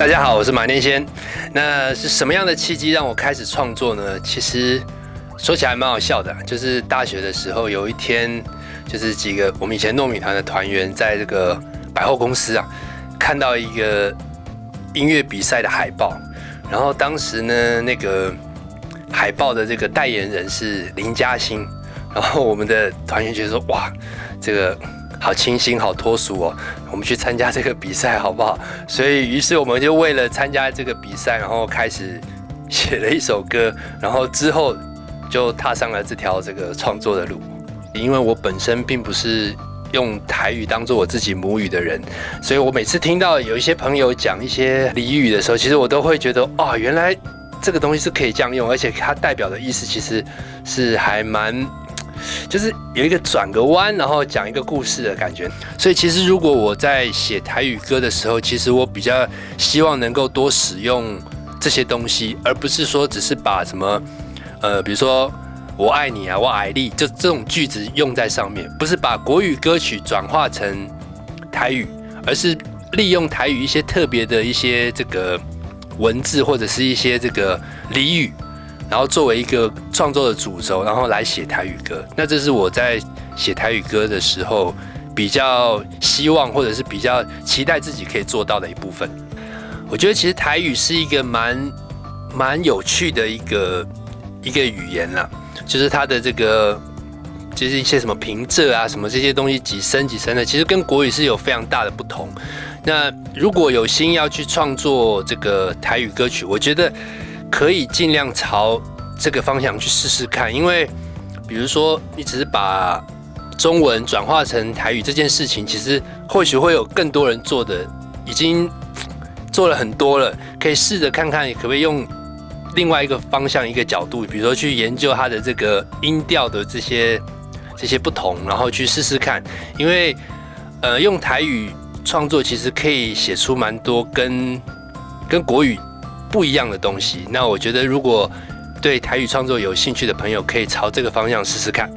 大家好，我是马念先。那是什么样的契机让我开始创作呢？其实说起来蛮好笑的，就是大学的时候有一天，就是几个我们以前糯米团的团员在这个百货公司啊，看到一个音乐比赛的海报，然后当时呢，那个海报的这个代言人是林嘉欣，然后我们的团员觉得说，哇，这个好清新，好脱俗哦，我们去参加这个比赛好不好？所以于是我们就为了参加这个比赛，然后开始写了一首歌，然后之后就踏上了这条创作的路。因为我本身并不是用台语当做我自己母语的人，所以我每次听到有一些朋友讲一些俚语的时候，其实我都会觉得，哦，原来这个东西是可以这样用，而且它代表的意思其实是还蛮，就是有一个转个弯，然后讲一个故事的感觉。所以其实如果我在写台语歌的时候，其实我比较希望能够多使用这些东西，而不是说只是把什么比如说我爱你啊，我爱你，就这种句子用在上面，不是把国语歌曲转化成台语，而是利用台语一些特别的一些这个文字或者是一些这个俚语，然后作为一个创作的主轴，然后来写台语歌。那这是我在写台语歌的时候比较希望或者是比较期待自己可以做到的一部分。我觉得其实台语是一个蛮有趣的一个语言啦，就是它的这个就是一些什么平仄啊什么这些东西几声几声的，其实跟国语是有非常大的不同。那如果有心要去创作这个台语歌曲，我觉得可以尽量朝这个方向去试试看，因为比如说你只是把中文转化成台语这件事情，其实或许会有更多人做的，已经做了很多了，可以试着看看可不可以用另外一个方向一个角度，比如说去研究它的这个音调的这些不同，然后去试试看，因为用台语创作其实可以写出蛮多跟国语不一样的东西。那我觉得如果对台语创作有兴趣的朋友，可以朝这个方向试试看。